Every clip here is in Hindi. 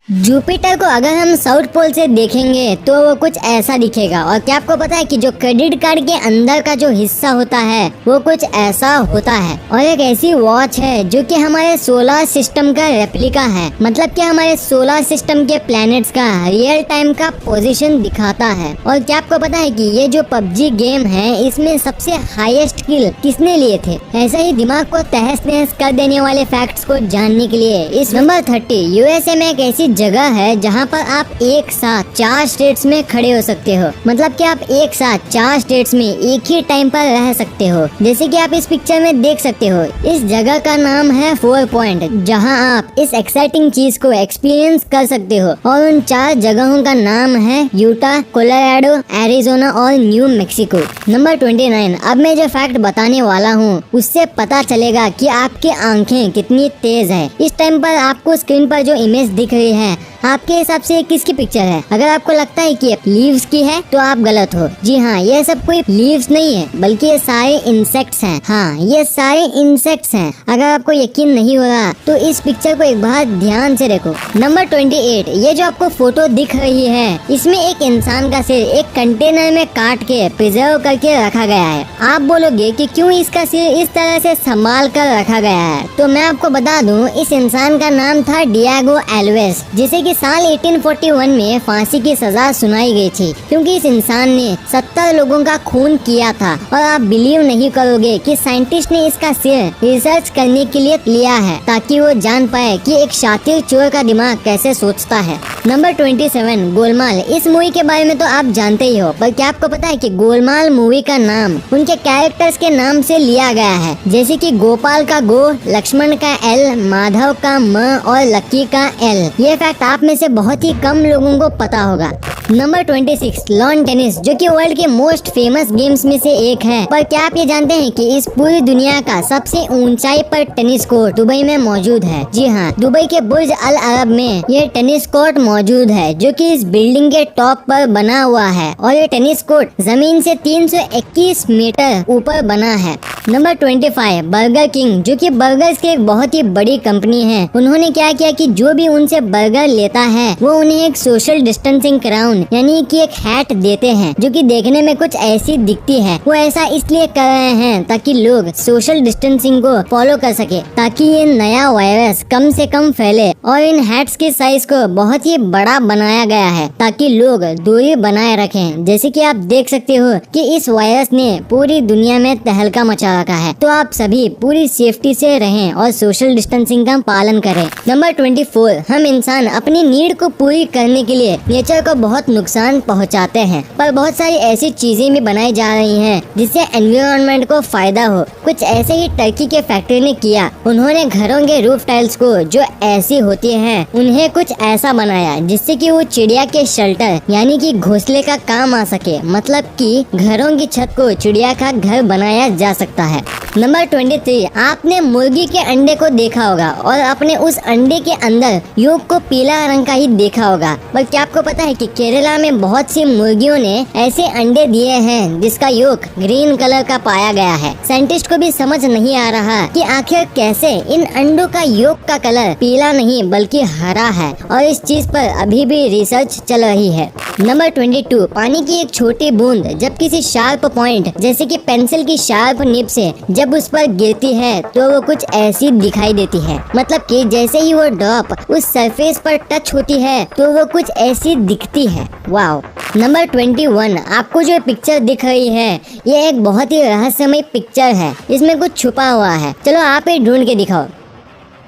जुपिटर को अगर हम साउथ पोल से देखेंगे तो वो कुछ ऐसा दिखेगा। और क्या आपको पता है कि जो क्रेडिट कार्ड के अंदर का जो हिस्सा होता है वो कुछ ऐसा होता है। और एक ऐसी वॉच है जो कि हमारे सोलर सिस्टम का रेप्लिका है, मतलब कि हमारे सोलर सिस्टम के प्लैनेट्स का रियल टाइम का पोजीशन दिखाता है। और क्या आपको पता है कि ये जो पबजी गेम है इसमें सबसे हाईएस्ट किल किसने लिए थे? ऐसा ही दिमाग को तहस नहस कर देने वाले फैक्ट्स को जानने के लिए इस नंबर 30 यूएसए में एक ऐसी जगह है जहाँ पर आप एक साथ 4 स्टेट्स में खड़े हो सकते हो, मतलब कि आप एक साथ 4 स्टेट्स में एक ही टाइम पर रह सकते हो। जैसे कि आप इस पिक्चर में देख सकते हो, इस जगह का नाम है 4 पॉइंट, जहाँ आप इस एक्साइटिंग चीज को एक्सपीरियंस कर सकते हो। और उन 4 जगहों का नाम है यूटा, कोलोराडो, एरिजोना और न्यू मैक्सिको। नंबर 29, अब मैं जो फैक्ट बताने वाला हूँ उससे पता चलेगा कि आपकी आंखें कितनी तेज है। इस टाइम पर आपको स्क्रीन पर जो इमेज दिख रही है आपके हिसाब से किसकी पिक्चर है? अगर आपको लगता है कि लीव्स की है तो आप गलत हो। जी हाँ, ये सब कोई लीव्स नहीं है बल्कि ये सारे इंसेक्ट्स हैं। हाँ, ये सारे इंसेक्ट्स हैं। अगर आपको यकीन नहीं हो रहा तो इस पिक्चर को एक बार ध्यान से देखो। नंबर 28, ये जो आपको फोटो दिख रही है इसमें एक इंसान का सिर एक कंटेनर में काट के प्रिजर्व करके रखा गया है। आप बोलोगे कि क्यों इसका सिर इस तरह से संभाल कर रखा गया है, तो मैं आपको बता दूं, इस इंसान का नाम था डिएगो एल्वेस, जिसे कि साल 1841 में फांसी की सजा सुनाई गई थी, क्योंकि इस इंसान ने 70 लोगों का खून किया था। और आप बिलीव नहीं करोगे कि साइंटिस्ट ने इसका सिर रिसर्च करने के लिए लिया है ताकि वो जान पाए कि एक शातिर चोर का दिमाग कैसे सोचता है। नंबर 27, गोलमाल। इस मूवी के बारे में तो आप जानते ही हो, पर क्या आपको पता है कि गोलमाल मूवी का नाम उनके कैरेक्टर्स के नाम से लिया गया है, जैसे कि गोपाल का गो, लक्ष्मण का एल, माधव का म और लक्की का एल। ये फैक्ट आप में से बहुत ही कम लोगों को पता होगा। नंबर 26, लॉन टेनिस, जो कि वर्ल्ड के मोस्ट फेमस गेम्स में से एक है। पर क्या आप ये जानते हैं कि इस पूरी दुनिया का सबसे ऊंचाई पर टेनिस कोर्ट दुबई में मौजूद है? जी हाँ, दुबई के बुर्ज अल अरब में ये टेनिस कोर्ट मौजूद है, जो कि इस बिल्डिंग के टॉप पर बना हुआ है। और ये टेनिस कोर्ट जमीन से 321 मीटर ऊपर बना है। नंबर 25, बर्गर किंग, जो कि बर्गर्स की एक बहुत ही बड़ी कंपनी है। उन्होंने क्या किया कि जो भी उनसे बर्गर लेता है वो उन्हें एक सोशल डिस्टेंसिंग क्राउन यानी कि एक हैट देते हैं, जो कि देखने में कुछ ऐसी दिखती है। वो ऐसा इसलिए कर रहे हैं ताकि लोग सोशल डिस्टेंसिंग को फॉलो कर सके, ताकि ये नया वायरस कम से कम फैले। और इन हैट्स के साइज को बहुत ही बड़ा बनाया गया है ताकि लोग दूरी बनाए रखें। जैसे कि आप देख सकते हो कि इस वायरस ने पूरी दुनिया में तहलका मचा रखा है, तो आप सभी पूरी सेफ्टी से रहें और सोशल डिस्टेंसिंग का पालन करें। नंबर 24, हम इंसान अपनी नीड को पूरी करने के लिए नेचर को बहुत नुकसान पहुंचाते हैं, पर बहुत सारी ऐसी चीजें भी बनाई जा रही हैं जिससे एनवायरनमेंट को फायदा हो। कुछ ऐसे ही टर्की के फैक्ट्री ने किया। उन्होंने घरों के रूफ टाइल्स को जो ऐसी होती हैं उन्हें कुछ ऐसा बनाया जिससे कि वो चिड़िया के शेल्टर यानी कि घोंसले का काम आ सके, मतलब कि घरों की छत को चिड़िया का घर बनाया जा सकता है। नंबर 23, आपने मुर्गी के अंडे को देखा होगा और अपने उस अंडे के अंदर योग को पीला रंग का ही देखा होगा। पर क्या आपको पता है कि केरला में बहुत सी मुर्गियों ने ऐसे अंडे दिए हैं जिसका योग ग्रीन कलर का पाया गया है। साइंटिस्ट को भी समझ नहीं आ रहा कि आखिर कैसे इन अंडों का योग का कलर पीला नहीं बल्कि हरा है, और इस चीज पर अभी भी रिसर्च चल रही है। नंबर 22, पानी की एक छोटी बूंद जब किसी शार्प पॉइंट जैसे कि पेंसिल की शार्प निब से जब उस पर गिरती है तो वो कुछ ऐसी दिखाई देती है, मतलब कि जैसे ही वो ड्रॉप उस सरफेस पर टच होती है तो वो कुछ ऐसी दिखती है। वाओ। नंबर 21, आपको जो पिक्चर दिख रही है ये एक बहुत ही रहस्यमय पिक्चर है, इसमें कुछ छुपा हुआ है। चलो आप ही ढूंढ के दिखाओ।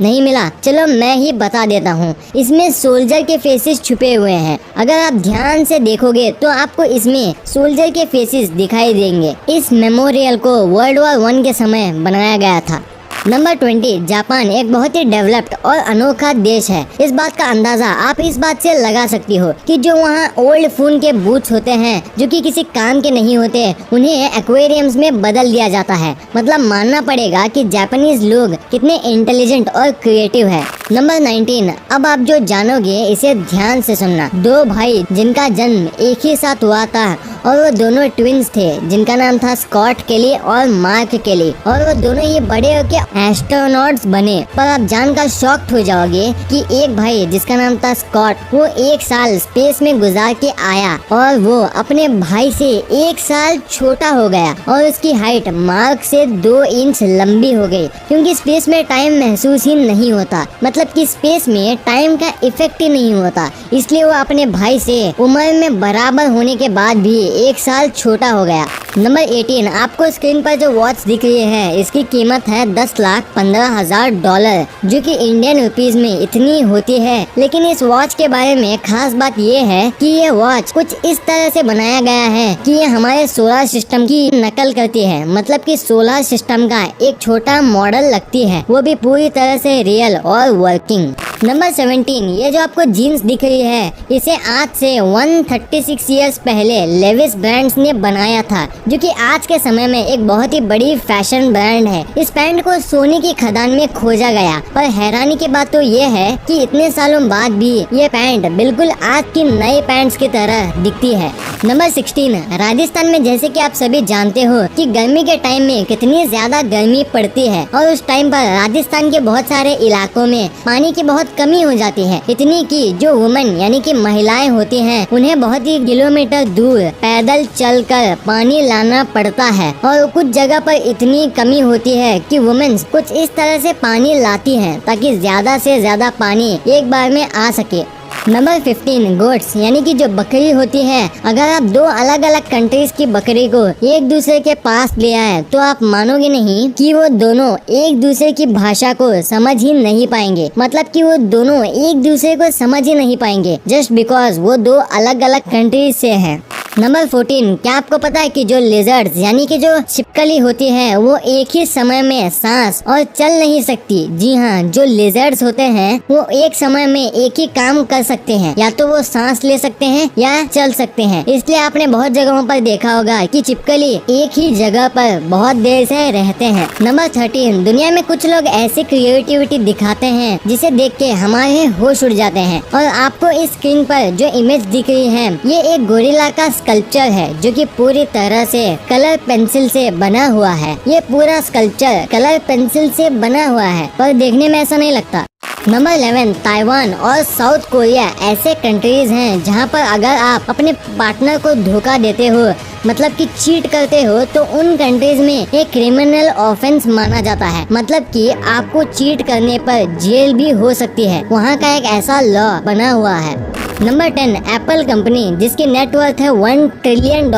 नहीं मिला? चलो मैं ही बता देता हूँ। इसमें सोल्जर के फेसेस छुपे हुए हैं। अगर आप ध्यान से देखोगे तो आपको इसमें सोल्जर के फेसेस दिखाई देंगे। इस मेमोरियल को वर्ल्ड वॉर 1 के समय बनाया गया था। नंबर 20, जापान एक बहुत ही डेवलप्ड और अनोखा देश है। इस बात का अंदाजा आप इस बात से लगा सकती हो कि जो वहाँ ओल्ड फोन के बूथ्स होते हैं जो कि किसी काम के नहीं होते, उन्हें एक्वेरियम्स में बदल दिया जाता है। मतलब मानना पड़ेगा कि जापानीज लोग कितने इंटेलिजेंट और क्रिएटिव है। नंबर 19, अब आप जो जानोगे इसे ध्यान से सुनना। दो भाई जिनका जन्म एक ही साथ हुआ था और वो दोनों ट्विंस थे जिनका नाम था स्कॉट केली और मार्क केली, और वो दोनों ये बड़े होके एस्ट्रोनॉट्स बने। पर आप जानकर शॉक्ड हो जाओगे कि एक भाई जिसका नाम था स्कॉट, वो 1 साल स्पेस में गुजार के आया और वो अपने भाई से 1 साल छोटा हो गया और उसकी हाइट मार्क से 2 इंच लंबी हो गई, क्योंकि स्पेस में टाइम महसूस ही नहीं होता। मतलब कि स्पेस में टाइम का इफेक्ट ही नहीं होता, इसलिए वो अपने भाई से उम्र में बराबर होने के बाद भी 1 साल छोटा हो गया। नंबर 18, आपको स्क्रीन पर जो वॉच दिख रही है इसकी कीमत है $10,15,000, जो कि इंडियन रुपीस में इतनी होती है। लेकिन इस वॉच के बारे में खास बात ये है कि ये वॉच कुछ इस तरह से बनाया गया है कि ये हमारे सोलर सिस्टम की नकल करती है। मतलब कि सोलर सिस्टम का एक छोटा मॉडल लगती है, वो भी पूरी तरह से रियल और वर्किंग। नंबर 17, ये जो आपको जीन्स दिख रही है इसे आज से 136 ईयर्स पहले लेविस ब्रांड्स ने बनाया था, जो कि आज के समय में एक बहुत ही बड़ी फैशन ब्रांड है। इस पैंट को सोने की खदान में खोजा गया, पर हैरानी की बात तो ये है कि इतने सालों बाद भी ये पैंट बिल्कुल आज की नई पैंट्स की तरह दिखती है। नंबर 16, राजस्थान में जैसे कि आप सभी जानते हो कि गर्मी के टाइम में कितनी ज्यादा गर्मी पड़ती है और उस टाइम पर राजस्थान के बहुत सारे इलाकों में पानी की बहुत कमी हो जाती है, इतनी कि जो वुमेन यानी कि महिलाएं होती हैं उन्हें बहुत ही किलोमीटर दूर पैदल चलकर पानी लाना पड़ता है। और कुछ जगह पर इतनी कमी होती है कि वुमेन्स कुछ इस तरह से पानी लाती हैं ताकि ज्यादा से ज्यादा पानी एक बार में आ सके। नंबर 15, गोट्स यानी कि जो बकरी होती है, अगर आप 2 अलग अलग कंट्रीज की बकरी को एक दूसरे के पास ले आए तो आप मानोगे नहीं कि वो दोनों एक दूसरे की भाषा को समझ ही नहीं पाएंगे। मतलब कि वो दोनों एक दूसरे को समझ ही नहीं पाएंगे जस्ट बिकॉज वो 2 अलग अलग कंट्रीज से हैं। नंबर 14, क्या आपको पता है कि जो लिजर्ड्स यानी कि जो छिपकली होती है वो एक ही समय में सांस और चल नहीं सकती। जी हाँ, जो लिजर्ड्स होते हैं वो एक समय में एक ही काम कर सकते हैं, या तो वो सांस ले सकते हैं या चल सकते हैं। इसलिए आपने बहुत जगहों पर देखा होगा कि छिपकली एक ही जगह पर बहुत देर से रहते हैं। नंबर 13, दुनिया में कुछ लोग ऐसी क्रिएटिविटी दिखाते हैं जिसे देख के हमारे होश उड़ जाते हैं। और आपको इस स्क्रीन पर जो इमेज दिख रही है ये एक गोरिल्ला का स्कल्पचर है, जो कि पूरी तरह से कलर पेंसिल से बना हुआ है। ये पूरा स्कल्पचर कलर पेंसिल से बना हुआ है, पर देखने में ऐसा नहीं लगता। नंबर 11, ताइवान और साउथ कोरिया ऐसे कंट्रीज हैं जहां पर अगर आप अपने पार्टनर को धोखा देते हो, मतलब कि चीट करते हो, तो उन कंट्रीज में एक क्रिमिनल ऑफेंस माना जाता है। मतलब कि आपको चीट करने पर जेल भी हो सकती है, वहाँ का एक ऐसा लॉ बना हुआ है। नंबर 10, एप्पल कंपनी जिसकी नेटवर्थ है $1 ट्रिलियन,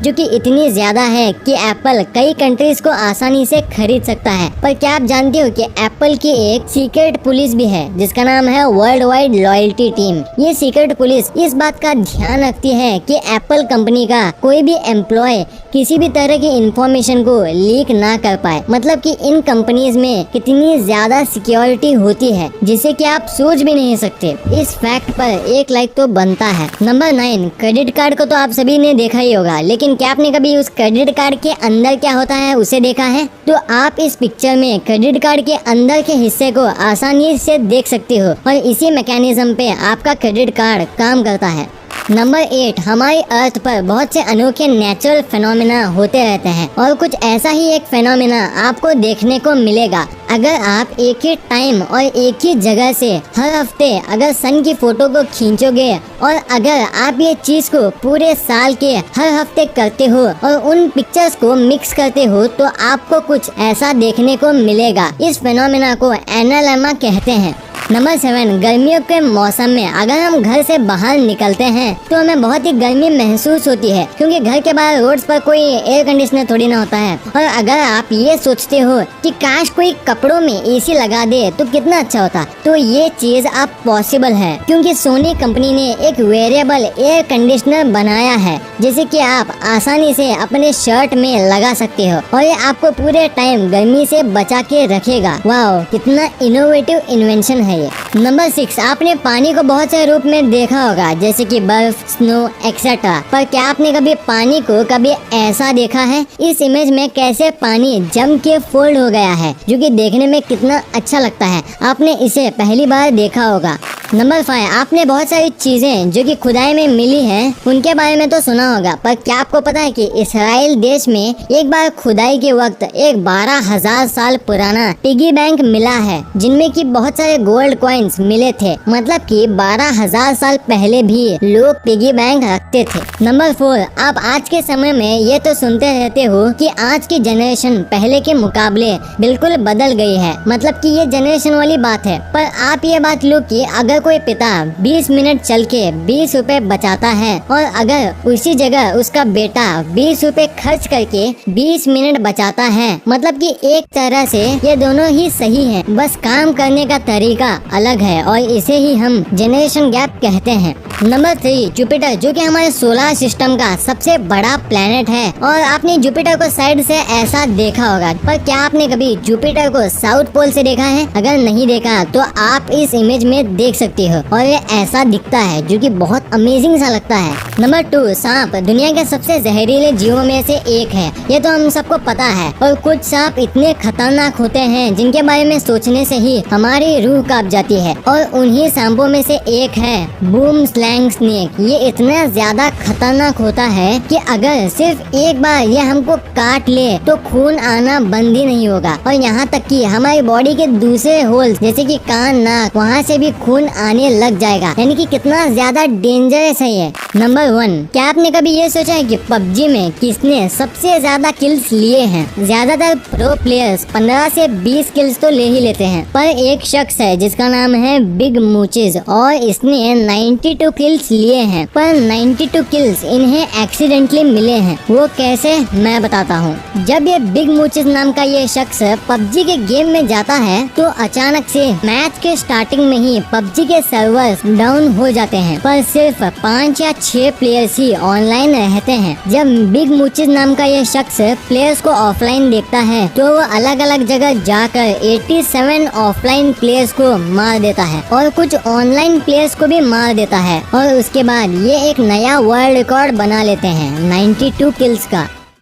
जो कि इतनी ज्यादा है कि एप्पल कई कंट्रीज को आसानी से खरीद सकता है। पर क्या आप जानते हो कि एप्पल की एक सीक्रेट पुलिस भी है जिसका नाम है वर्ल्ड वाइड लॉयल्टी टीम। ये सीक्रेट पुलिस इस बात का ध्यान रखती है कि एप्पल कंपनी का कोई भी एम्प्लॉय किसी भी तरह की इंफॉर्मेशन को लीक ना कर पाए। मतलब कि इन कंपनीज में कितनी ज्यादा सिक्योरिटी होती है जिसे कि आप सोच भी नहीं सकते। इस फैक्ट पर एक लाइक तो बनता है। नंबर 9, क्रेडिट कार्ड को तो आप सभी ने देखा ही होगा, लेकिन क्या आपने कभी उस क्रेडिट कार्ड के अंदर क्या होता है उसे देखा है? तो आप इस पिक्चर में क्रेडिट कार्ड के अंदर के हिस्से को आसानी से देख सकते हो और इसी मैकेनिज्म पे आपका क्रेडिट कार्ड काम करता है। नंबर 8, हमारी अर्थ पर बहुत से अनोखे नेचुरल फेनोमेना होते रहते हैं और कुछ ऐसा ही एक फेनोमेना आपको देखने को मिलेगा अगर आप एक ही टाइम और एक ही जगह से हर हफ्ते अगर सन की फोटो को खींचोगे, और अगर आप ये चीज को पूरे साल के हर हफ्ते करते हो और उन पिक्चर्स को मिक्स करते हो तो आपको कुछ ऐसा देखने को मिलेगा। इस फेनोमेना को एनालेमा कहते हैं। नंबर 7, गर्मियों के मौसम में अगर हम घर से बाहर निकलते हैं तो हमें बहुत ही गर्मी महसूस होती है, क्योंकि घर के बाहर रोड्स पर कोई एयर कंडीशनर थोड़ी ना होता है। और अगर आप ये सोचते हो कि काश कोई कपड़ों में एसी लगा दे तो कितना अच्छा होता, तो ये चीज अब पॉसिबल है, क्योंकि सोनी कंपनी ने एक वेरिएबल एयर कंडीशनर बनाया है जिसे कि आप आसानी से अपने शर्ट में लगा सकते हो और ये आपको पूरे टाइम गर्मी से बचा के रखेगा। वाह, कितना इनोवेटिव इन्वेंशन है है ये। नंबर 6, आपने पानी को बहुत से रूप में देखा होगा, जैसे कि बर्फ, स्नो एक्सेट्रा, पर क्या आपने कभी पानी को कभी ऐसा देखा है? इस इमेज में कैसे पानी जम के फोल्ड हो गया है, जो कि देखने में कितना अच्छा लगता है। आपने इसे पहली बार देखा होगा। नंबर 5, आपने बहुत सारी चीजें जो कि खुदाई में मिली हैं उनके बारे में तो सुना होगा, पर क्या आपको पता है कि इसराइल देश में एक बार खुदाई के वक्त एक 12,000 साल पुराना पिगी बैंक मिला है, जिनमें कि बहुत सारे गोल्ड कॉइन्स मिले थे। मतलब कि 12,000 साल पहले भी लोग पिगी बैंक रखते थे। नंबर 4, आप आज के समय में ये तो सुनते रहते हो कि आज की जनरेशन पहले के मुकाबले बिल्कुल बदल गई है। मतलब कि ये जनरेशन वाली बात है, पर आप ये बात लो कि अगर कोई पिता 20 मिनट चल के 20 रुपए बचाता है और अगर उसी जगह उसका बेटा 20 रुपए खर्च करके 20 मिनट बचाता है, मतलब कि एक तरह से ये दोनों ही सही हैं, बस काम करने का तरीका अलग है और इसे ही हम जनरेशन गैप कहते हैं। नंबर 3, जुपिटर, जो कि हमारे सोलर सिस्टम का सबसे बड़ा प्लेनेट है और आपने जुपिटर को साइड से ऐसा देखा होगा, पर क्या आपने कभी जुपिटर को साउथ पोल से देखा है? अगर नहीं देखा तो आप इस इमेज में देख सकते हो और ये ऐसा दिखता है, जो कि बहुत अमेजिंग सा लगता है। नंबर 2, सांप दुनिया के सबसे जहरीले जीवों में से एक है, ये तो हम सबको पता है। और कुछ सांप इतने खतरनाक होते हैं जिनके बारे में सोचने से ही हमारी रूह कांप जाती है, और उन्हीं सांपों में से एक है बूम स्लैंग स्नेक। ये इतना ज्यादा खतरनाक होता है कि अगर सिर्फ एक बार ये हमको काट ले तो खून आना बंद ही नहीं होगा, और यहाँ तक कि हमारी बॉडी के दूसरे होल्स जैसे कि कान, नाक, वहाँ से भी खून आने लग जाएगा। यानी कि कितना ज्यादा डेंजरस है ये। नंबर 1, क्या आपने कभी ये सोचा है कि पबजी में किसने सबसे ज्यादा किल्स लिए हैं? ज्यादातर प्रो प्लेयर्स 15 से 20 किल्स तो ले ही लेते हैं, पर एक शख्स है जिसका नाम है बिग मूचेस और इसने 92 किल्स लिए हैं, पर 92 किल्स इन्हें एक्सीडेंटली मिले हैं। वो कैसे, मैं बताता हूँ। जब ये बिग मूचेस नाम का ये शख्स पबजी के गेम में जाता है तो अचानक से मैच के स्टार्टिंग में ही पबजी के सर्वर्स डाउन हो जाते हैं, पर सिर्फ 5 या 6 प्लेयर्स ही ऑनलाइन रहते हैं। जब बिग मूचेस नाम का ये शख्स प्लेयर्स को ऑफलाइन देखता है तो वो अलग अलग जगह जाकर 87 ऑफलाइन प्लेयर्स को मार देता है और कुछ ऑनलाइन प्लेयर्स को भी मार देता है, और उसके बाद ये एक नया वर्ल्ड रिकॉर्ड बना लेते हैं 92 किल्स का।